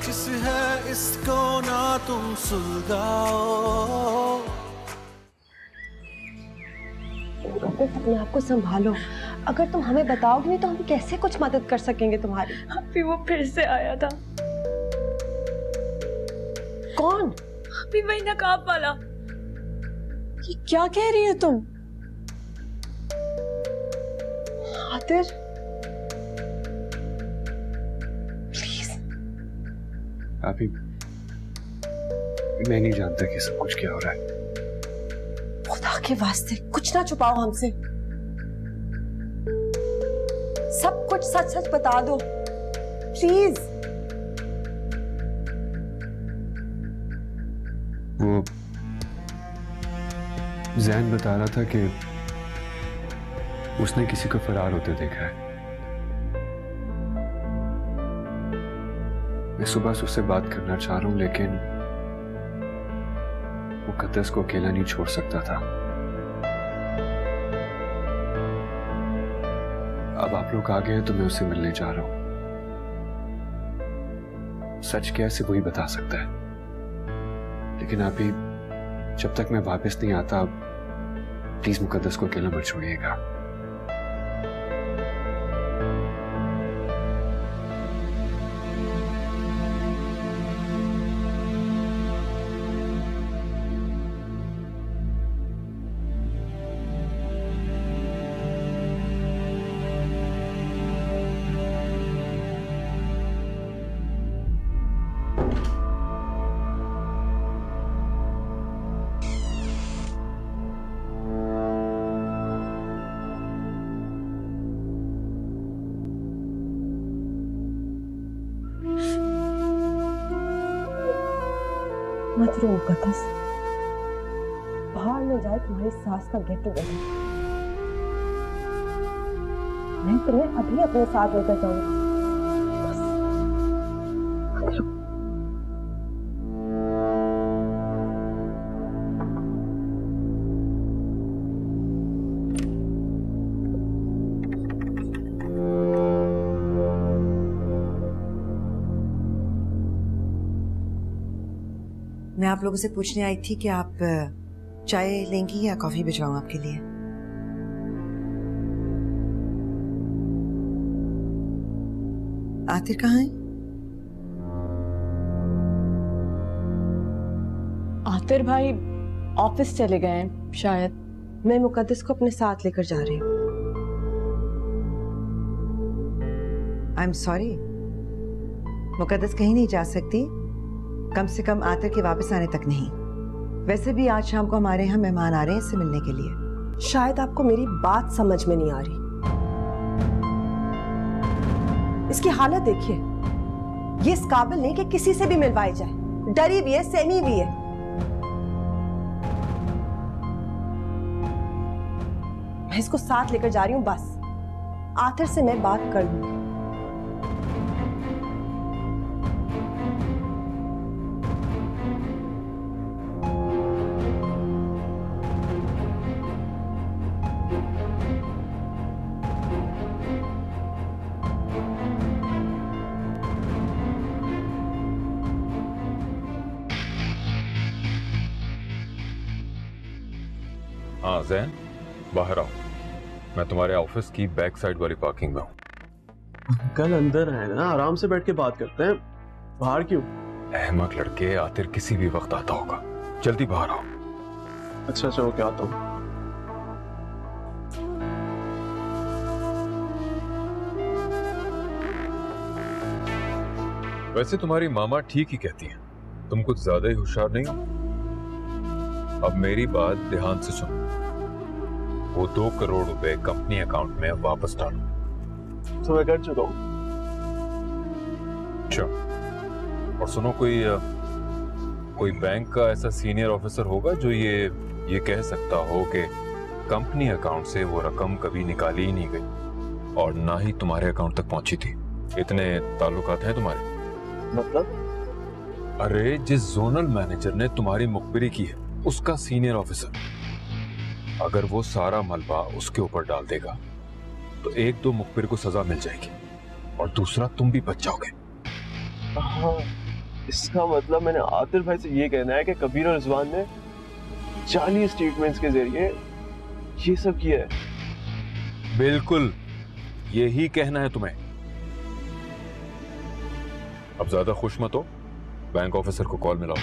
Nazis है इसको ना तुम सुलगाओ। अपने आप को संभालो, अगर तुम हमें बताओगे नहीं तो हम कैसे कुछ मदद कर सकेंगे तुम्हारी। अभी वो फिर से आया था। कौन? अभी वही नकाब वाला। ये क्या कह रही है तुम? आतिर प्लीज। अभी मैं नहीं जानता कि सब कुछ क्या हो रहा है। खुदा के वास्ते कुछ ना छुपाओ हमसे, सब कुछ सच सच बता दो प्लीज। वो जैन बता रहा था कि उसने किसी को फरार होते देखा है। मैं सुबह से उससे बात करना चाह रहा हूं, लेकिन मुकद्दस को अकेला नहीं छोड़ सकता था। अब आप लोग आ गए हैं तो मैं उससे मिलने जा रहा हूं। सच क्या है सिर्फ वही बता सकता है, लेकिन अभी जब तक मैं वापस नहीं आता प्लीज मुकद्दस को अकेला मत छोड़िएगा। मत रो मुकद्दस, बाहर न जाए तुम्हारी सास का गेट टुगेदर। मैं तुम्हें अभी अपने साथ लेकर जाऊंगी। बस मत रो। मैं आप लोगों से पूछने आई थी कि आप चाय लेंगी या कॉफी भिजवाऊं आपके लिए? आतिर कहाँ है? आतिर भाई ऑफिस चले गए हैं शायद। मैं मुकद्दस को अपने साथ लेकर जा रही हूँ। आई एम सॉरी, मुकद्दस कहीं नहीं जा सकती, कम से कम आतिर के वापस आने तक नहीं। वैसे भी आज शाम को हमारे यहाँ मेहमान आ रहे हैं इससे मिलने के लिए। शायद आपको मेरी बात समझ में नहीं आ रही। इसकी हालत देखिए, ये इस काबिल नहीं कि किसी से भी मिलवाई जाए। डरी भी है, सहमी भी है। मैं इसको साथ लेकर जा रही हूं बस। आतिर से मैं बात कर लूंगी। हाँ जैन, बाहर आओ। मैं तुम्हारे ऑफिस की बैक साइड वाली पार्किंग में हूँ। कल अंदर है ना, आराम से बैठ के बात करते हैं, बाहर क्यों? अहमक लड़के, आतिर किसी भी वक्त आता होगा, जल्दी बाहर आओ। अच्छा ओके, आता हूँ। वैसे तुम्हारी मामा ठीक ही कहती है, तुम कुछ ज्यादा ही होशियार नहीं हो। अब मेरी बात ध्यान से सुनो। वो 2 करोड़ रुपए कंपनी अकाउंट में वापस डालो। तो मैं कर चुका हूँ। अच्छा, और सुनो, कोई बैंक का ऐसा सीनियर ऑफिसर होगा जो ये कह सकता हो कि कंपनी अकाउंट से वो रकम कभी निकाली ही नहीं गई और ना ही तुम्हारे अकाउंट तक पहुंची थी। इतने ताल्लुकात हैं तुम्हारे? मतलब? अरे, जिस जोनल मैनेजर ने तुम्हारी मुखबिरी की है उसका सीनियर ऑफिसर, अगर वो सारा मलबा उसके ऊपर डाल देगा तो 1-2 मुखबिर को सजा मिल जाएगी और दूसरा तुम भी बच जाओगे। हाँ, इसका मतलब मैंने आतिफ भाई से ये कहना है कि कबीर और रिजवान ने जाली स्टेटमेंट्स के जरिए ये सब किया है। बिल्कुल यही कहना है तुम्हें। अब ज्यादा खुश मत हो, बैंक ऑफिसर को कॉल मिलाओ।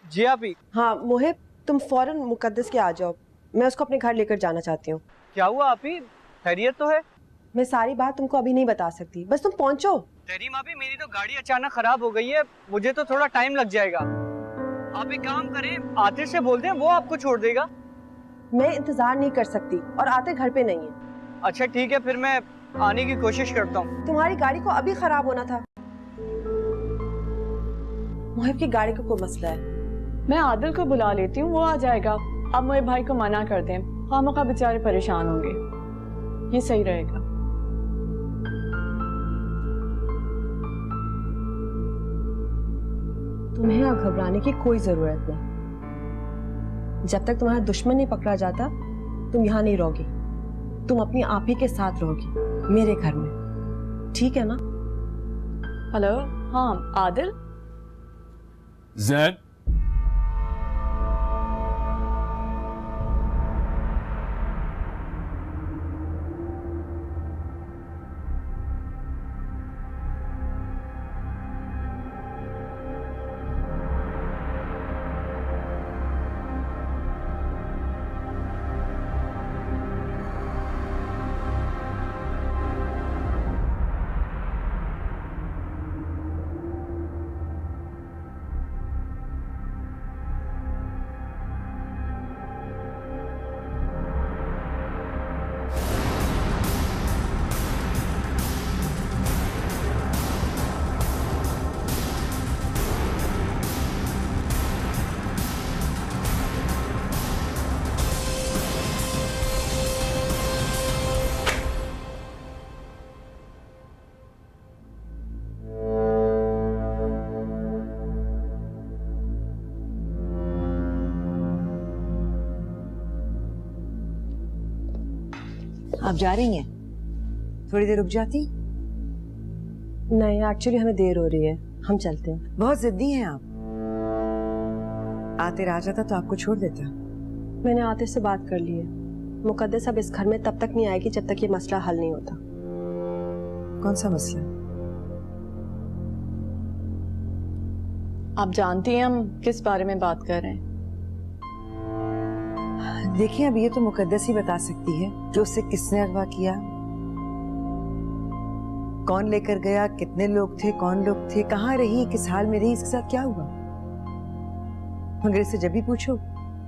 जी आप ही। हाँ मोहिब, तुम फौरन मुकद्दस के आ जाओ, मैं उसको अपने घर लेकर जाना चाहती हूँ। क्या हुआ आप ही, खैरियत तो है? मैं सारी बात तुमको अभी नहीं बता सकती, बस तुम पहुंचो। तहरीम आप ही, मेरी तो गाड़ी अचानक खराब हो गई है, मुझे तो थोड़ा टाइम लग जाएगा। आप एक काम करें, आतिश से बोल दें, वो आपको छोड़ देगा। मैं इंतजार नहीं कर सकती और आते घर पे नहीं है। अच्छा ठीक है, फिर मैं आने की कोशिश करता हूँ। तुम्हारी गाड़ी को अभी खराब होना था। मोहिब की गाड़ी का कोई मसला है। मैं आदिल को बुला लेती हूँ, वो आ जाएगा। अब मोहिब भाई को मना कर दें, खामखा बेचारे परेशान होंगे, ये सही रहेगा। तुम्हें अब घबराने की कोई जरूरत नहीं। जब तक तुम्हारा दुश्मन नहीं पकड़ा जाता, तुम यहाँ नहीं रहोगी। तुम अपनी आप ही के साथ रहोगी मेरे घर में, ठीक है ना? हेलो, हाँ आदिल। जैन, आप जा रही हैं? थोड़ी देर रुक जाती? नहीं, एक्चुअली हमें देर हो रही है, हम चलते हैं। बहुत जिद्दी हैं आप। आते आ जाता तो आपको छोड़ देता। मैंने आतिश से बात कर ली है। मुकद्दस अब इस घर में तब तक नहीं आएगी जब तक ये मसला हल नहीं होता। कौन सा मसला? आप जानती हैं हम किस बारे में बात कर रहे हैं? देखिए, अब ये तो मुकद्दस ही बता सकती है कि उसे किसने अगवा किया, कौन लेकर गया, कितने लोग थे, कौन लोग थे, कहाँ रही, किस हाल में रही, इसके साथ क्या हुआ। मगर इसे जब भी पूछो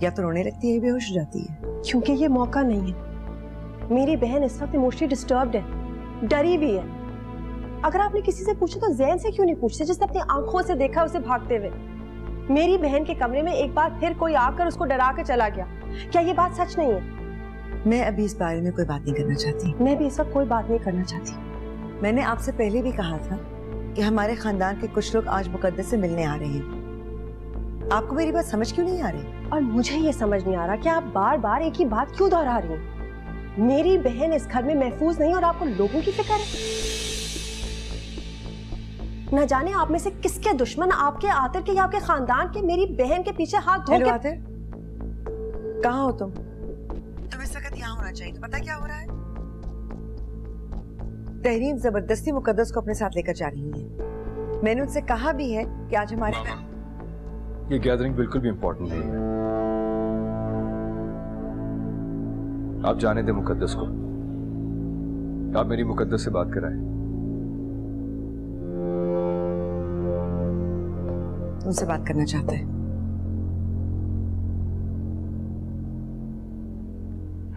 या तो रोने लगती है, बेहोश हो जाती है। क्योंकि ये मौका नहीं है। मेरी बहन इस वक्त इमोशनली डिस्टर्ब्ड है, डरी भी है। अगर आपने किसी से पूछा तो जैन से क्यों नहीं पूछते, जिसने अपनी आंखों से देखा उसे भागते हुए। मेरी बहन के कमरे में एक बार फिर कोई आकर उसको डरा कर चला गया। क्या ये बात सच नहीं है? मैं अभी इस बारे में कोई बात नहीं करना चाहती। मैं भी इस वक्त कोई बात नहीं करना चाहती। मैंने आपसे पहले भी कहा था कि हमारे खानदान के कुछ लोग आज मुकद्दस से मिलने आ रहे हैं। आपको मेरी बात समझ क्यों नहीं आ रही? और मुझे ये समझ नहीं आ रहा कि आप बार बार एक ही बात क्यों दोहरा रही हैं। मेरी बहन इस घर में महफूज नहीं और आपको लोगों की फिक्र है। न जाने आप में से किसके दुश्मन आपके आतिर के या आपके खानदान के मेरी बहन के पीछे हाथ धो के। आतिर, कहाँ हो तुम? तुम इस वक्त यहाँ होना चाहिए। तो पता क्या हो रहा है? तहरीम जबरदस्ती मुकद्दस को अपने साथ लेकर जा रही है। मैंने उनसे कहा भी है कि आज हमारे ये गैदरिंग बिल्कुल भी इंपॉर्टेंट नहीं है। आप जाने दे मुकद्दस को। आप मेरी मुकद्दस से बात कराएं। उनसे बात करना चाहते हैं।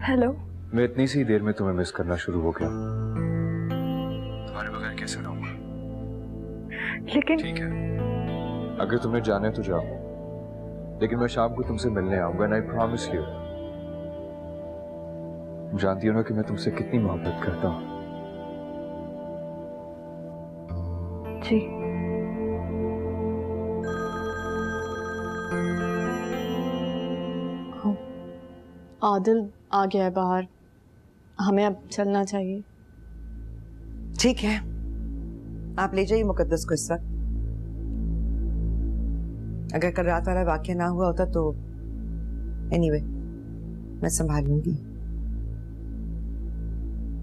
हेलो। मैं इतनी सी देर में तुम्हें मिस करना शुरू हो गया। तुम्हारे बगैर कैसे रहूंगा? लेकिन ठीक है, अगर तुम्हें जाने तो जाओ, लेकिन मैं शाम को तुमसे मिलने आऊंगा। एंड आई प्रॉमिस यू, जानती हो ना कि मैं तुमसे कितनी मोहब्बत करता हूं। जी। आदिल आ गया है बाहर, हमें अब चलना चाहिए। ठीक है, आप ले जाइए मुकद्दस को इस वक्त। अगर कल रात वाला वाकया ना हुआ होता तो एनीवे मैं संभाल लूंगी।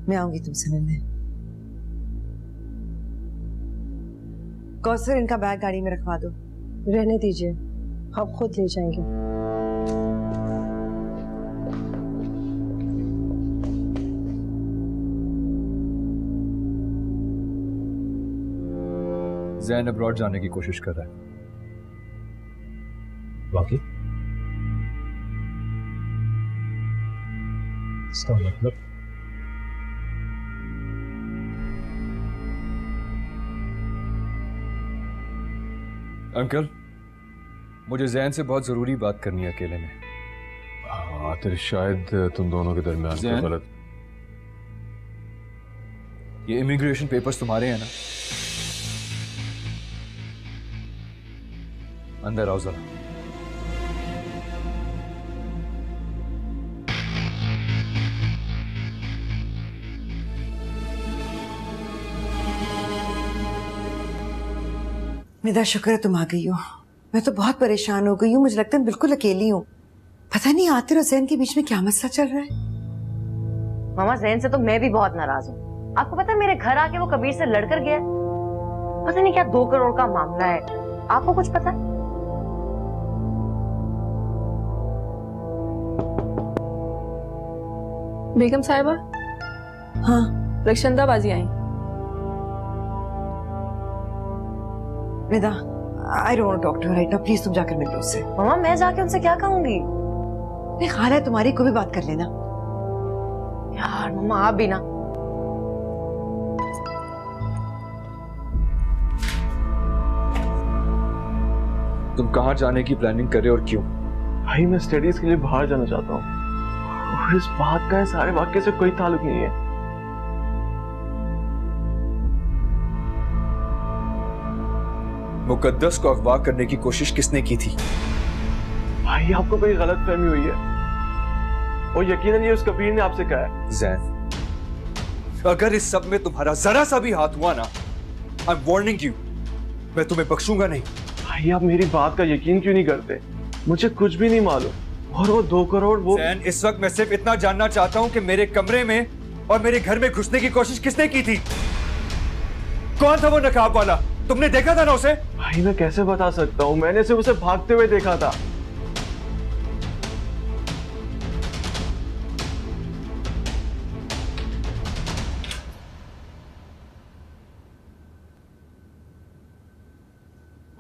मैं आऊंगी तुमसे मिलने। कौसर, इनका बैग गाड़ी में रखवा दो। रहने दीजिए, हम खुद ले जाएंगे। ज़ैन अब्रॉड जाने की कोशिश कर रहा है। बाकी इसका मतलब अंकल, मुझे ज़ैन से बहुत जरूरी बात करनी है अकेले में। आतिर, शायद तुम दोनों के दरमियान कोई गलत। ये इमिग्रेशन पेपर्स तुम्हारे हैं ना? अंदर आओ जरा। निदा, शुक्र है तुम आ गई हो। मैं तो बहुत परेशान हो गई हूँ। मुझे लगता है मैं बिल्कुल अकेली हूँ। पता नहीं आतिर और ज़ैन के बीच में क्या मसला चल रहा है। मामा, ज़ैन से तो मैं भी बहुत नाराज हूँ। आपको पता है मेरे घर आके वो कबीर से लड़कर गया। पता नहीं क्या 2 करोड़ का मामला है। आपको कुछ पता है? बेगम साहिबा। हाँ, रक्षंदा बाजी आई। Nida, I don't talk to her right now. Please तुम जाकर मिल लो उससे। मामा, मैं जाके उनसे क्या कहूंगी? नहीं, खाला है तुम्हारी, को भी बात कर लेना। यार मामा, आप भी ना। तुम कहाँ जाने की प्लानिंग कर रहे हो और क्यों? भाई, मैं स्टडीज के लिए बाहर जाना चाहता हूँ और इस बात का सारे वाक्य से कोई ताल्लुक नहीं है। मुकद्दस को अगवा करने की कोशिश किसने की थी? भाई, आपको कोई गलतफहमी हुई है और यकीनन ये उस कबीर ने आपसे कहा है। ज़ैन, अगर इस सब में तुम्हारा जरा सा भी हाथ हुआ ना, आई एम वार्निंग यू, मैं तुम्हें बख्शूंगा नहीं। भाई, आप मेरी बात का यकीन क्यों नहीं करते? मुझे कुछ भी नहीं मालूम। और वो 2 करोड़ वो। ज़ैन, इस वक्त मैं सिर्फ इतना जानना चाहता हूं कि मेरे कमरे में और मेरे घर में घुसने की कोशिश किसने की थी? कौन था वो नकाब वाला? तुमने देखा था ना उसे? भाई, मैं कैसे बता सकता हूँ? मैंने सिर्फ उसे भागते हुए देखा था।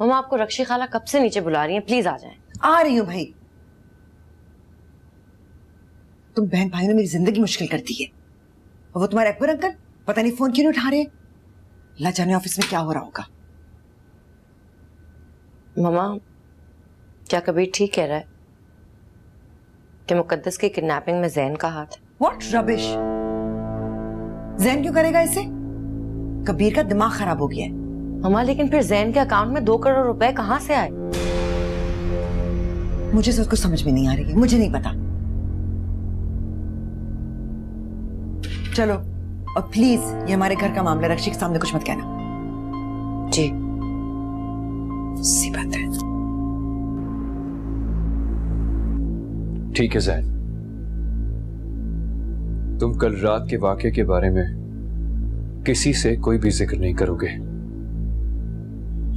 मामा, आपको रक्षी खाला कब से नीचे बुला रही हैं, प्लीज आ जाएं। आ रही हूँ भाई। तुम बहन भाई ने मेरी जिंदगी मुश्किल कर दी है। और वो तुम्हारे अकबर अंकल पता नहीं फोन क्यों नहीं उठा रहे। अल्लाह जाने ऑफिस में क्या हो रहा होगा। मामा, क्या कबीर ठीक कह रहा है कि मुकद्दस की किडनैपिंग में ज़ैन का हाथ है? What rubbish. ज़ैन क्यों करेगा इसे? कबीर का दिमाग खराब हो गया है। मामा, लेकिन फिर ज़ैन के अकाउंट में 2 करोड़ रुपए कहां से आए? मुझे सब कुछ समझ में नहीं आ रही है। मुझे नहीं पता। चलो, और प्लीज ये हमारे घर का मामला, रक्षी के सामने कुछ मत कहना। जी। सी बात है। ठीक है ज़ैन, तुम कल रात के वाकये के बारे में किसी से कोई भी जिक्र नहीं करोगे,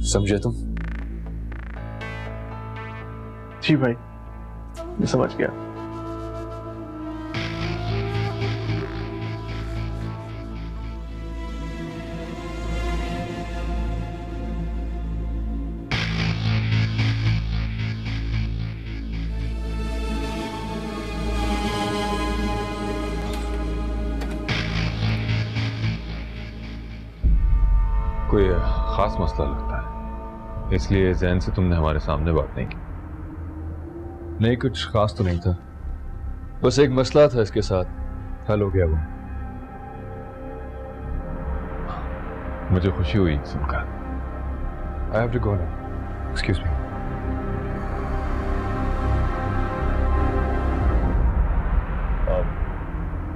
समझे तुम? जी भाई, मैं समझ गया। कोई खास मसला लगता है, इसलिए ज़ैन से तुमने हमारे सामने बात नहीं की? नहीं, कुछ खास तो नहीं था, बस एक मसला था, इसके साथ हल हो गया वो। मुझे खुशी हुई सुनकर। I have to go now, excuse me.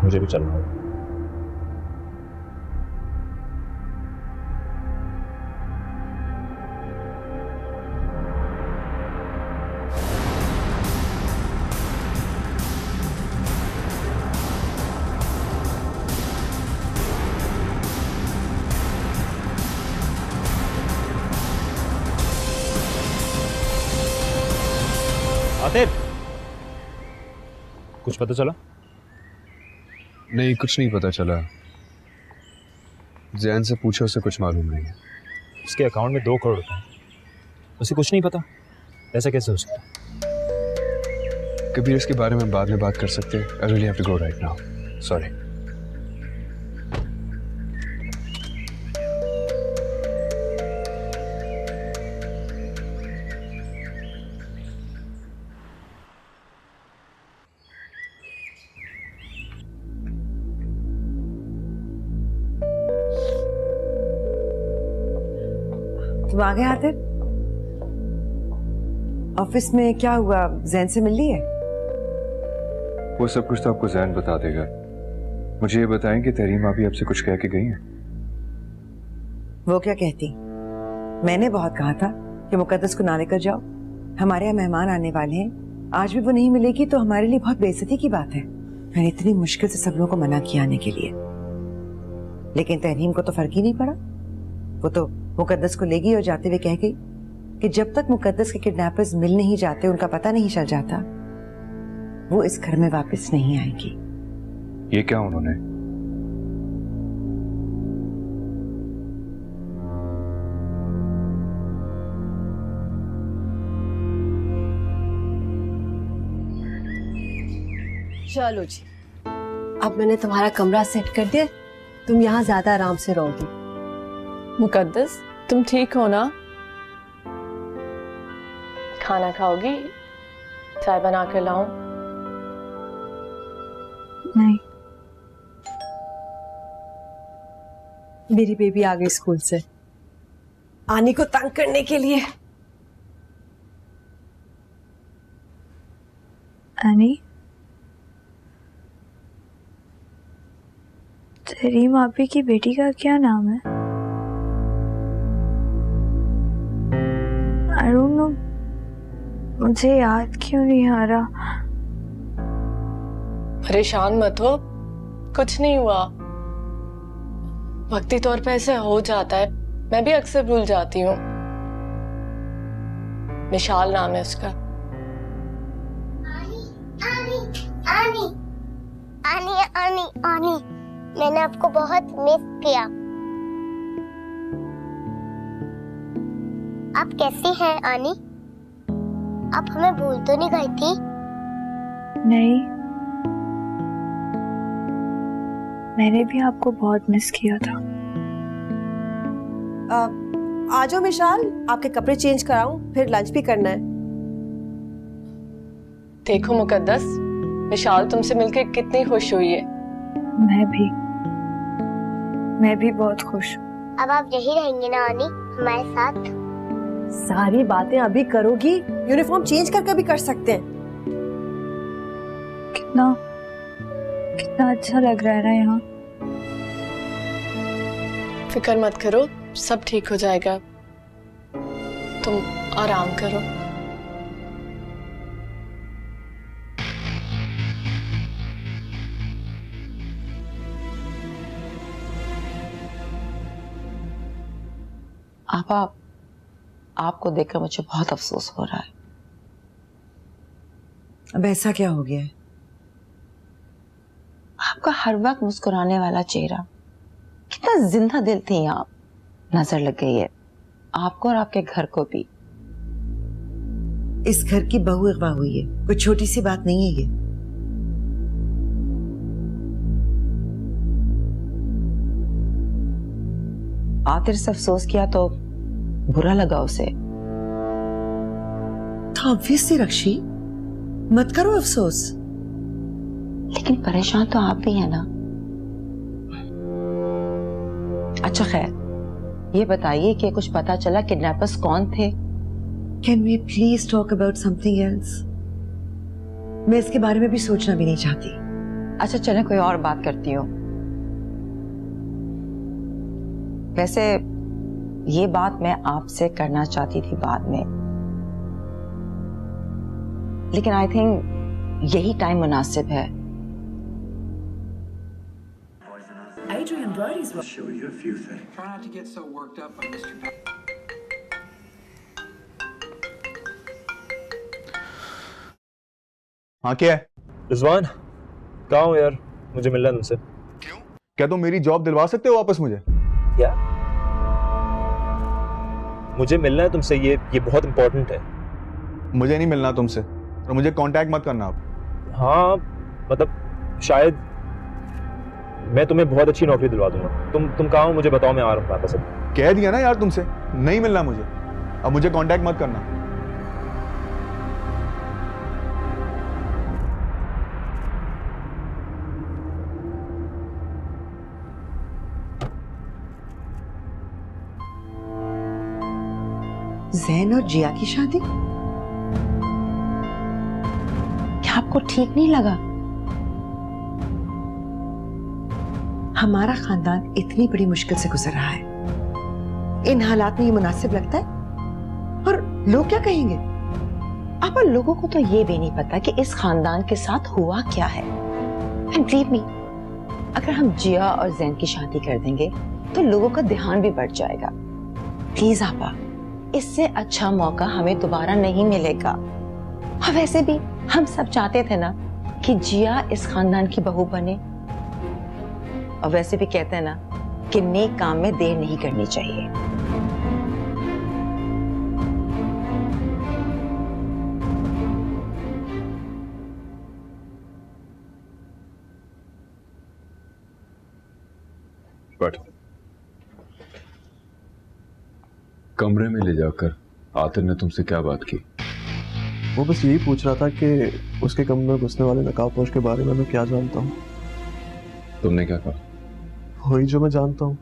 मुझे भी चलना होगा। आतिफ, कुछ पता चला? नहीं, कुछ नहीं पता चला। जैन से पूछो, उसे कुछ मालूम नहीं है। उसके अकाउंट में 2 करोड़ रुपए हैं, उसे कुछ नहीं पता? ऐसा कैसे हो सकता? कबीर, इसके बारे में बाद में बात कर सकते हैं। I really have to go right now, sorry. तुम आ गए आतिफ? ऑफिस में क्या हुआ? जैन से मिल ली है? वो सब कुछ तो आपको जैन बता देगा। मुझे ये बताएं कि तहरीम अभी आपसे कुछ कह के गई हैं? वो क्या कहती? मैंने बहुत कहा था कि मुकद्दस को ना लेकर जाओ, हमारे यहाँ मेहमान आने वाले हैं। आज भी वो नहीं मिलेगी तो हमारे लिए बहुत बेइज्जती की बात है। मैंने इतनी मुश्किल से सब लोगों को मना किया आने के लिए, लेकिन तहरीम को तो फर्क ही नहीं पड़ा। वो तो मुकद्दस को लेगी और जाते हुए कह गई कि जब तक मुकद्दस के किडनैपर्स मिल नहीं जाते, उनका पता नहीं चल जाता, वो इस घर में वापस नहीं आएगी। ये क्या उन्होंने? चलो जी, अब मैंने तुम्हारा कमरा सेट कर दिया, तुम यहाँ ज्यादा आराम से रहोगी। मुकद्दस, तुम ठीक हो ना? खाना खाओगी? चाय बना कर लाऊं? नहीं, मेरी बेबी आ गई स्कूल से, आनी को तंग करने के लिए। आनी, तेरी मापी की बेटी का क्या नाम है? I don't know, मुझे याद क्यों नहीं आ रहा। परेशान मत हो, कुछ नहीं हुआ। वक्ती तौर पे ऐसे हो जाता है, मैं भी अक्सर भूल जाती हूँ। मिशाल नाम है उसका। आनी, आनी, आनी, आनी, मैंने आपको बहुत मिस किया। आप कैसी हैं आनी? आप हमें भूल तो नहीं गई थी? नहीं, मैंने भी आपको बहुत मिस किया था। आ जाओ मिशाल, आपके कपड़े चेंज कराऊं, फिर लंच भी करना है। देखो मुकद्दस, मिशाल तुमसे मिलकर कितनी खुश हुई है। मैं भी बहुत खुश हूँ। अब आप यही रहेंगे ना आनी, हमारे साथ? सारी बातें अभी करोगी? यूनिफॉर्म चेंज करके भी कर सकते हैं। कितना अच्छा लग रहा है ना यहाँ। फिक्र मत करो, सब ठीक हो जाएगा, तुम आराम करो। आपको देखकर मुझे बहुत अफसोस हो रहा है। अब ऐसा क्या हो गया है? आपका हर वक्त मुस्कुराने वाला चेहरा, कितना जिंदा दिल थी आप, नजर लग गई है आपको और आपके घर को भी। इस घर की बहू अगवा हुई है, कोई छोटी सी बात नहीं है ये। आतिफ से अफसोस किया तो बुरा लगा उसे। तो ऑब्वियसली रक्षी, मत करो अफसोस। लेकिन परेशान तो आप भी है ना। अच्छा खैर, ये बताइए कि कुछ पता चला किडनैपर्स कौन थे? Can we please talk about something else? मैं इसके बारे में भी सोचना भी नहीं चाहती। अच्छा चले कोई और बात करती हूँ। वैसे ये बात मैं आपसे करना चाहती थी बाद में, लेकिन आई थिंक यही टाइम मुनासिब है। Adrian Brody's I'll show you a few things. Try not to get so worked up by Mr. हाँ क्या है? रिजवान कहाँ हो यार, मुझे मिलना है तुमसे। क्यों? क्या तुम मेरी जॉब दिलवा सकते हो वापस मुझे? क्या? मुझे मिलना है तुमसे, ये बहुत इंपॉर्टेंट है। मुझे नहीं मिलना तुमसे और मुझे कांटेक्ट मत करना आप। हाँ मतलब शायद मैं तुम्हें बहुत अच्छी नौकरी दिलवा दूंगा। तुम कहाँ हो मुझे बताओ, मैं आ रहा हूँ वापस। कह दिया ना यार तुमसे, नहीं मिलना मुझे, अब मुझे कांटेक्ट मत करना। ज़ैन और जिया की शादी? क्या आपको ठीक नहीं लगा? हमारा खानदान इतनी बड़ी मुश्किल से गुजर रहा है, इन हालात में ये मुनासिब लगता है? और लोग क्या कहेंगे? अब लोगों को तो ये भी नहीं पता कि इस खानदान के साथ हुआ क्या है। एंड बिलीव मी, अगर हम जिया और ज़ैन की शादी कर देंगे तो लोगों का ध्यान भी बढ़ जाएगा। प्लीज आपा, इससे अच्छा मौका हमें दोबारा नहीं मिलेगा। और वैसे भी हम सब चाहते थे ना कि जिया इस खानदान की बहू बने। और वैसे भी कहते हैं ना कि नेक काम में देर नहीं करनी चाहिए। बट कमरे में ले जाकर आतिर ने तुमसे क्या बात की? वो बस यही पूछ रहा था कि उसके कमरे में घुसने वाले नकाबपोश के बारे में मैं क्या जानता हूँ। तुमने क्या कहा? वही जो मैं जानता हूँ।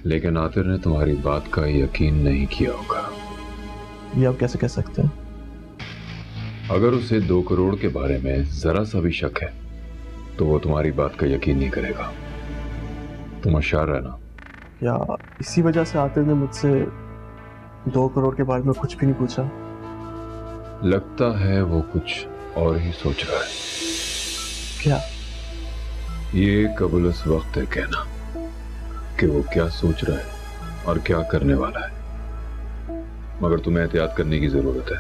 लेकिन आतिर ने तुम्हारी बात का यकीन नहीं किया होगा। ये आप कैसे कह सकते हैं? अगर उसे 2 करोड़ के बारे में जरा सा भी शक है तो वो तुम्हारी बात का यकीन नहीं करेगा। तुम होशियार रहना। या इसी वजह से आतिर ने मुझसे 2 करोड़ के बारे में कुछ भी नहीं पूछा? लगता है वो कुछ और ही सोच रहा है। क्या? ये कबूल उस वक्त है कहना कि वो क्या सोच रहा है और क्या करने वाला है, मगर तुम्हें एहतियात करने की जरूरत है।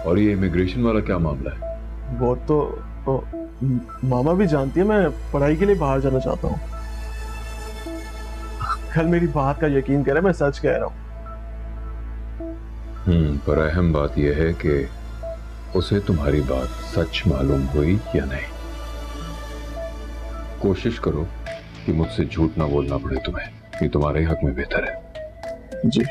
और ये इमिग्रेशन वाला क्या मामला है? वो तो मामा भी जानती है, मैं पढ़ाई के लिए बाहर जाना चाहता हूँ। कल मेरी बात का यकीन करे, मैं सच कह रहा हूँ। पर अहम बात यह है कि उसे तुम्हारी बात सच मालूम हुई या नहीं। कोशिश करो कि मुझसे झूठ ना बोलना पड़े तुम्हें, ये तुम्हारे हक में बेहतर है। जी।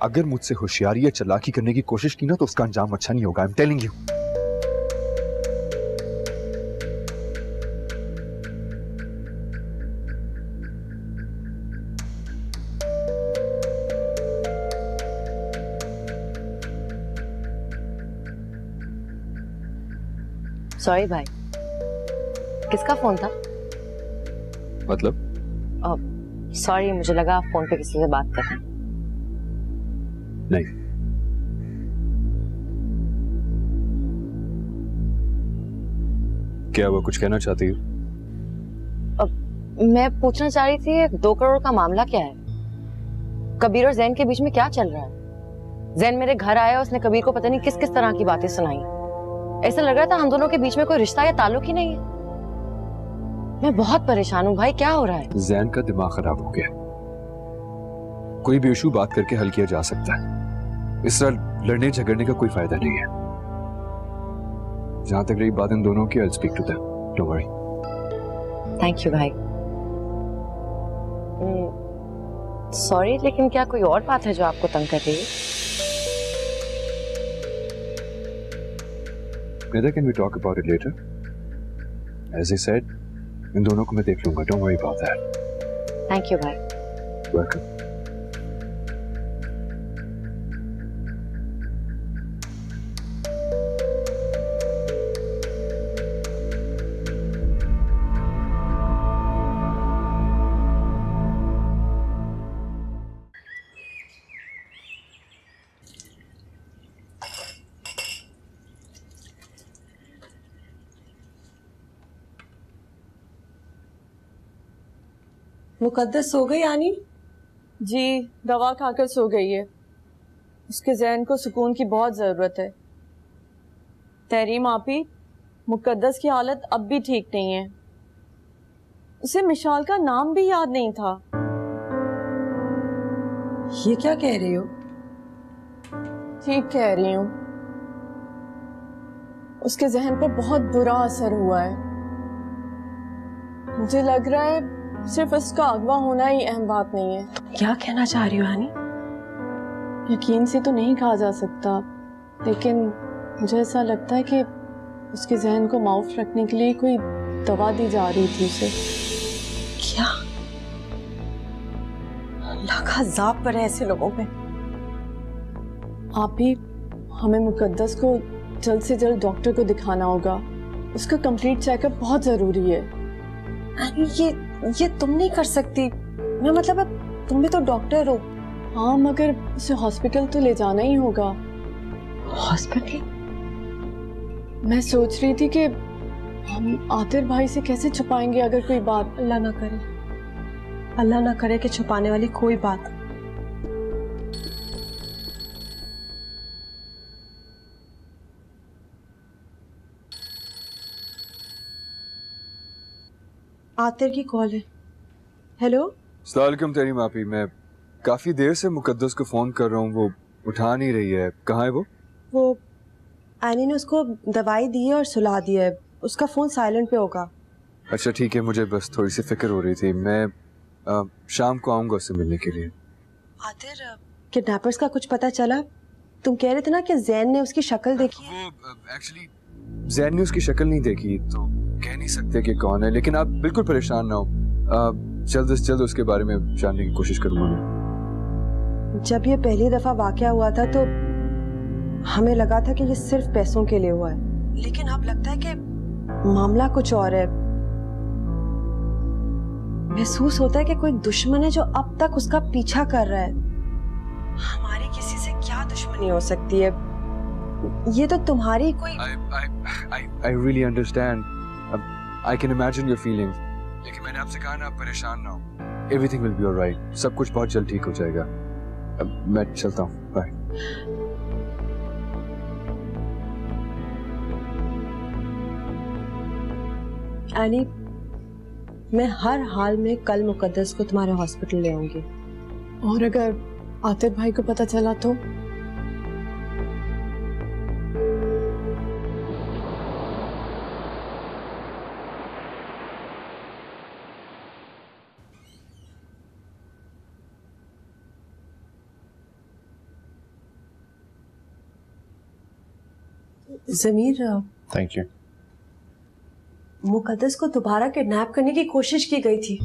अगर मुझसे होशियारी या चालाकी करने की कोशिश की ना तो उसका अंजाम अच्छा नहीं होगा। I am telling you. Sorry भाई, किसका फोन था? मतलब? सॉरी, मुझे लगा आप फोन पे किसी से बात कर रहे हैं। नहीं। क्या वो कुछ कहना चाहती हो? मैं पूछना चाह रही थी 2 करोड़ का मामला क्या है? कबीर और जैन के बीच में क्या चल रहा है? जैन मेरे घर आया, उसने कबीर को पता नहीं किस किस तरह की बातें सुनाई। ऐसा लग रहा था हम दोनों के बीच में कोई रिश्ता या ताल्लुक ही नहीं है। मैं बहुत परेशान हूँ भाई, क्या हो रहा है? जैन का दिमाग खराब हो गया। कोई भी इशू बात करके हल किया जा सकता है, इस तरह लड़ने झगड़ने का कोई फायदा नहीं है। जहां तक रही बात इन दोनों की, I'll speak to them. Don't worry. Thank you भाई। सॉरी, लेकिन क्या कोई और बात है जो आपको तंग कर रही है? Nida, can we talk about it later? As I said, इन दोनों को मैं देख लूंगा. Don't worry about that. Thank you भाई. Welcome. मुकद्दस सो गई आनी? जी, दवा खाकर सो गई है. उसके ज़हन को सुकून की बहुत ज़रूरत है. तहरीम आपी, मुकद्दस की हालत अब भी ठीक नहीं है. उसे मिशाल का नाम भी याद नहीं था. ये क्या कह रही हो? ठीक कह रही हूँ. उसके ज़हन पर बहुत बुरा असर हुआ है. मुझे लग रहा है सिर्फ उसका अगवा होना ही अहम बात नहीं है. क्या कहना चाह रही हो आनी? यकीन से तो नहीं कहा जा सकता, लेकिन मुझे ऐसा लगता है कि उसके ज़हन को माउफ रखने के लिए कोई दवा दी जा रही थी उसे. क्या? अल्लाह का अज़ाब पड़े ऐसे लोगों पे. आप भी, हमें मुकद्दस को जल्द से जल्द डॉक्टर को दिखाना होगा. उसका कंप्लीट चेकअप बहुत जरूरी है. ये तुम नहीं कर सकती. मैं मतलब तुम भी तो डॉक्टर हो. हाँ, मगर उसे हॉस्पिटल तो ले जाना ही होगा. हॉस्पिटल? मैं सोच रही थी कि हम आतिर भाई से कैसे छुपाएंगे अगर कोई बात. अल्लाह ना करे, अल्लाह ना करे कि छुपाने वाली कोई बात. आतिर की कॉल है. हेलो. अस्सलाम वालेकुम तहरीम आपी. मैं काफी देर से मुकद्दस को फोन कर रहा हूँ, वो उठा नहीं रही है. कहाँ है वो आनी ने उसको दवाई दी है और सुला दी है. उसका फोन साइलेंट पे होगा. अच्छा ठीक है, मुझे बस थोड़ी सी फिक्र हो रही थी. मैं शाम को आऊंगा उससे मिलने के लिए. आतिर, किडनैपर्स का कुछ पता चला? तुम कह रहे थे ना कि जैन ने उसकी शक्ल देखी है. एक्चुअली जैन ने उसकी शक्ल नहीं देखी तो कह नहीं सकते कि कौन है, लेकिन आप बिल्कुल परेशान ना हो. जल्द से जल्द उसके बारे में जानने की कोशिश करूंगा मैं. जब ये पहली दफा वाकया हुआ था तो हमें लगा था कि ये सिर्फ पैसों के लिए हुआ है, लेकिन अब लगता है कि मामला कुछ और है. महसूस होता है कि कोई दुश्मन है जो अब तक उसका पीछा कर रहा है. हमारी किसी से क्या दुश्मनी हो सकती है? ये तो तुम्हारी कोई. I really understand. I can imagine your feelings. लेकिन मैंने आपसे कहा ना, आप परेशान ना हो. Everything will be alright. सब कुछ बहुत जल्द ठीक हो जाएगा. अब मैं चलता हूँ. बाय. एनी, मैं हर हाल में कल मुकद्दस को तुम्हारे हॉस्पिटल ले आऊंगी. और अगर आतिर भाई को पता चला तो? ज़मीर, थैंक यू. मुकद्दस को दोबारा किडनैप करने की कोशिश की गई थी.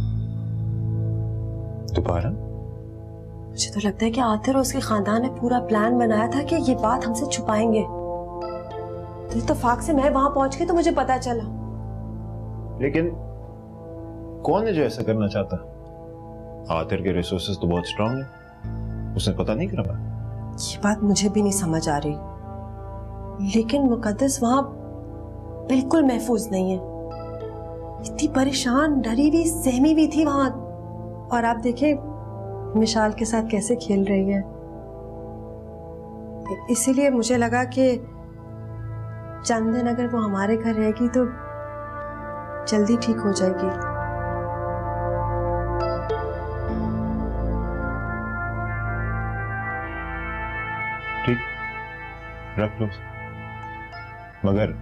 दोबारा? मुझे तो लगता है कि आतिर और उसके खानदान ने पूरा प्लान बनाया था कि ये बात हमसे छुपाएंगे. तो इत्तेफाक से मैं वहां पहुंच गई तो मुझे पता चला. लेकिन कौन है जो ऐसा करना चाहता? आतिर के रिसोर्सेज तो बहुत स्ट्रांग है, उसने पता नहीं करा. ये बात मुझे भी नहीं समझ आ रही, लेकिन मुकद्दस वहां बिल्कुल महफूज नहीं है. इतनी परेशान, डरी हुई, सहमी भी थी वहां. और आप देखें मिशाल के साथ कैसे खेल रही है. इसीलिए मुझे लगा कि चंद दिन अगर वो हमारे घर रहेगी तो जल्दी ठीक हो जाएगी. ठीक, रख लो. मगर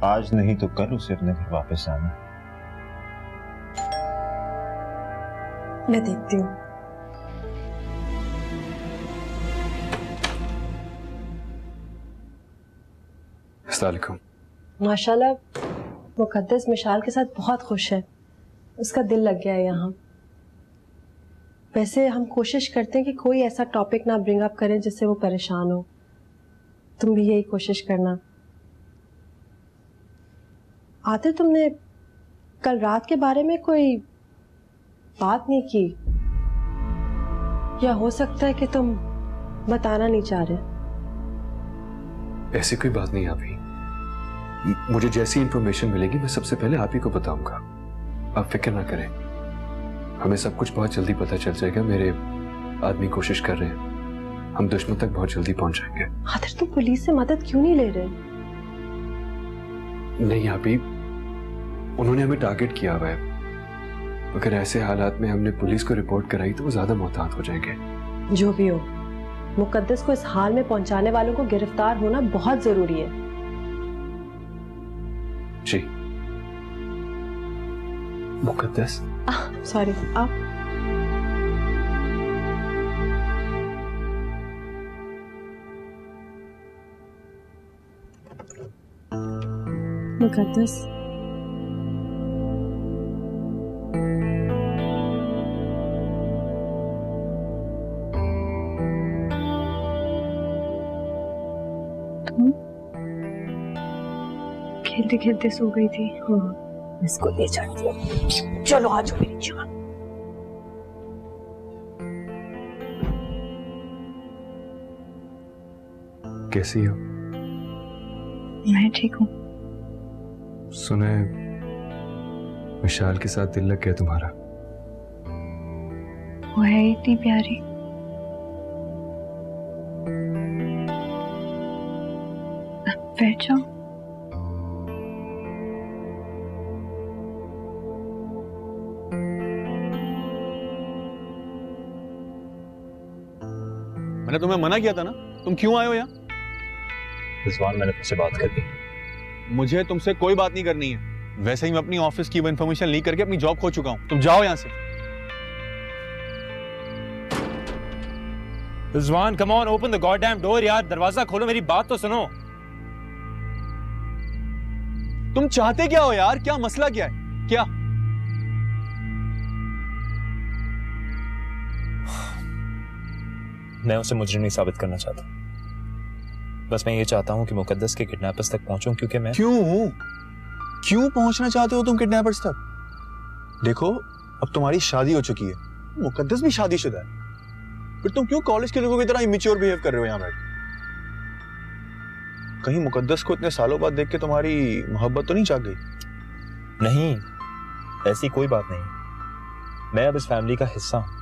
आज नहीं तो कल उसे अपने घर वापस आना. मैं देखती हूँ. अस्सलाम वालेकुम। माशाल्लाह मुकद्दस मिशाल के साथ बहुत खुश है, उसका दिल लग गया है यहाँ। वैसे हम कोशिश करते हैं कि कोई ऐसा टॉपिक ना ब्रिंग अप करें जिससे वो परेशान हो। तुम भी यही कोशिश करना। आतिफ, तुमने कल रात के बारे में कोई बात नहीं की, या हो सकता है कि तुम बताना नहीं चाह रहे? ऐसी कोई बात नहीं अभी। मुझे जैसी इंफॉर्मेशन मिलेगी मैं सबसे पहले आप ही को बताऊंगा। आप फिक्र ना करें, हमें सब कुछ बहुत जल्दी पता चल जाएगा। मेरे आदमी कोशिश कर रहे हैं, हम दुश्मन तक बहुत जल्दी पहुंच जाएंगे। आतिफ, तुम पुलिस से मदद क्यों नहीं ले रहे? नहीं अभी, उन्होंने हमें टारगेट किया हुआ है। अगर ऐसे हालात में हमने पुलिस को रिपोर्ट कराई तो वो ज्यादा मोहतात हो जाएंगे। जो भी हो, मुकद्दस को इस हाल में पहुंचाने वालों को गिरफ्तार होना बहुत जरूरी है। जी। मुकद्दस, सॉरी, आप मुकद्दस, खेलते खेलते सो गई थी। हाँ, इसको ले जाती हूँ। चलो आ जाओ मेरी जान। कैसी हो? मैं ठीक हूँ। सुने विशाल के साथ दिल लग गया तुम्हारा। वो है इतनी प्यारी। बैठ जाओ। मैंने तुम्हें मना किया था ना, तुम क्यों आए हो यहाँ? रिजवान, मैंने तुमसे बात कर ली। मुझे तुमसे कोई बात नहीं करनी है। वैसे ही मैं अपनी ऑफिस की वो इन्फॉर्मेशन लीक करके अपनी जॉब खो चुका हूँ। तुम जाओ यहाँ से। Rizwan, come on, open the goddamn door यार, दरवाजा खोलो, मेरी बात तो सुनो। तुम चाहते क्या हो यार? क्या मसला क्या है? क्या? मैं उसे मुजरिम नहीं साबित करना चाहता। बस मैं ये चाहता हूं कि मुकद्दस के किडनैपर्स तक पहुंचूं, क्योंकि मैं क्यों पहुंचना चाहते हो तुम किडनैपर्स तक? देखो, अब तुम्हारी शादी हो चुकी है, मुकद्दस भी शादीशुदा है, फिर तुम क्यों कॉलेज के लोगों की तरह इमेच्योर बिहेव कर रहे हो यहाँ बैठ? कहीं मुकद्दस को इतने सालों बाद देख के तुम्हारी मोहब्बत तो नहीं जाग गई? नहीं, ऐसी कोई बात नहीं। मैं अब इस फैमिली का हिस्सा हूं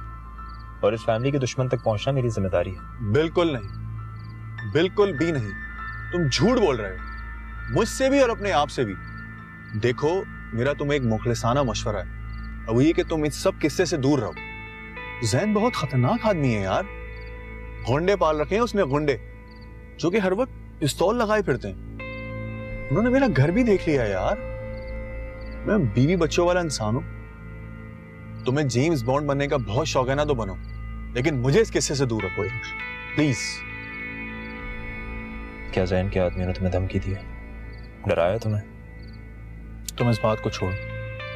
और इस फैमिली के दुश्मन तक पहुंचना मेरी जिम्मेदारी है। बिल्कुल नहीं, बिल्कुल भी नहीं। तुम झूठ बोल रहे हो, मुझसे भी और अपने आप से भी। देखो, मेरा तुम्हें एक मुखलिसाना मशवरा है, अब ये कि तुम इस सब किस्से से दूर रहो। जैन बहुत खतरनाक आदमी है यार। गुंडे पाल रखे हैं उसने, गुंडे जो कि हर वक्त पिस्तौल लगाए फिरते हैं। उन्होंने मेरा घर भी देख लिया यार। मैं बीवी बच्चों वाला इंसान हूं। तुम्हें जेम्स बॉन्ड बनने का बहुत शौक है ना, तो बनो, लेकिन मुझे इस किस्से से दूर रखो प्लीज। क्या जैन के आदमी ने तुम्हें धमकी दी है? डराया तुम्हें? तुम इस बात को छोड़ो,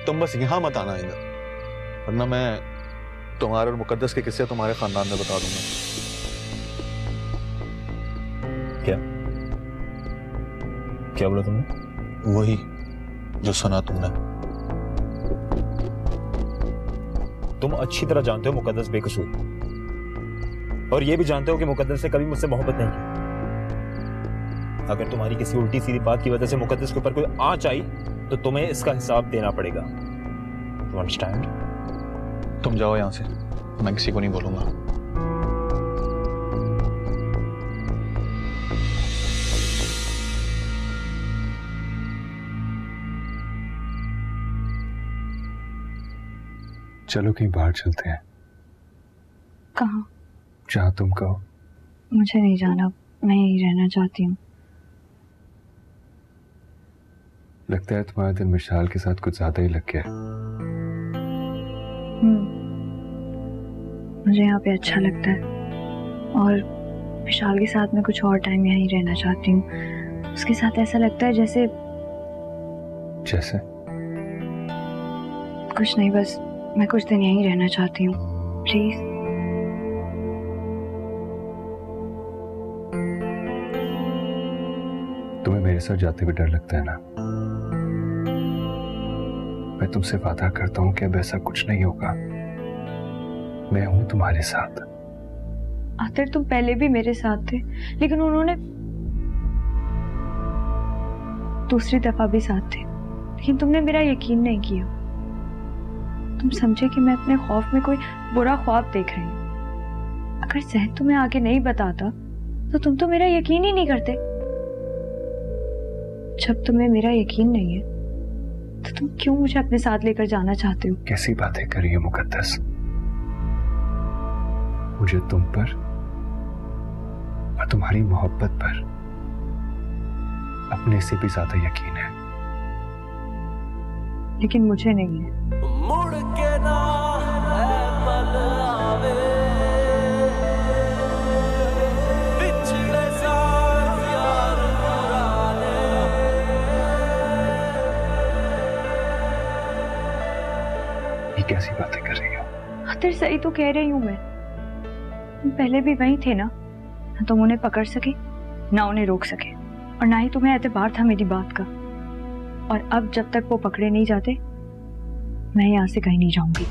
तुम बस यहां मत आना इधर, वरना मैं तुम्हारे और मुकद्दस के किस्से तुम्हारे खानदान में बता दूंगा। क्या बोला तुमने? वही जो सुना तुमने। तुम अच्छी तरह जानते हो मुकद्दस बेकसूर, और ये भी जानते हो कि मुकद्दस ने कभी मुझसे मोहब्बत नहीं की। अगर तुम्हारी किसी उल्टी सीधी बात की वजह से मुकद्दस के ऊपर कोई आंच आई तो तुम्हें इसका हिसाब देना पड़ेगा। You understand? तुम जाओ यहां से, मैं किसी को नहीं बोलूंगा। चलो कहीं बाहर चलते हैं। कहाँ? जहाँ तुम कहो। मुझे नहीं जाना, मैं यहीं रहना चाहती हूँ। लगता है तुम्हारा दिल विशाल के साथ कुछ ज्यादा ही लग गया। मुझे यहाँ पे अच्छा लगता है और विशाल के साथ मैं कुछ और टाइम यहीं रहना चाहती हूँ। उसके साथ ऐसा लगता है जैसे जैसे कुछ नहीं, बस मैं कुछ दिन यहीं रहना चाहती हूँ, प्लीज। तुम्हें मेरे साथ जाते हुए डर लगता है ना? मैं तुमसे वादा करता हूं कि अब ऐसा कुछ नहीं होगा। मैं हूं तुम्हारे साथ। आतिर, तुम पहले भी मेरे साथ थे, लेकिन उन्होंने दूसरी दफा भी साथ थे, लेकिन तुमने मेरा यकीन नहीं किया। तुम समझे कि मैं अपने खौफ में कोई बुरा ख्वाब देख रही हूँ। अगर ज़हन तुम्हें आगे नहीं बताता तो तुम तो मेरा यकीन ही नहीं करते। जब तुम्हें मेरा यकीन नहीं है तो तुम क्यों मुझे अपने साथ लेकर जाना चाहते हो? कैसी बातें कर रही है मुकद्दस? मुझे तुम पर और तुम्हारी मोहब्बत पर अपने से भी ज्यादा यकीन है, लेकिन मुझे नहीं है। मुड़ के ना है पल आवे, बिछड़े साथ यार पुराने। ये कैसी बातें कर रही हो? आतिर, सही तो कह रही हूँ मैं। तुम पहले भी वहीं थे ना तुम उन्हें पकड़ सके ना उन्हें रोक सके, और ना ही तुम्हें एतबार था मेरी बात का। और अब जब तक वो पकड़े नहीं जाते मैं यहाँ से कहीं नहीं जाऊंगी।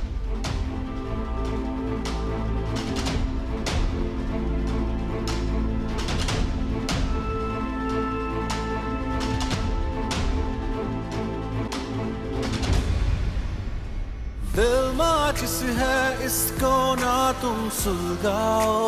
दिल माचिस है, इसको ना तुम सुलगाओ।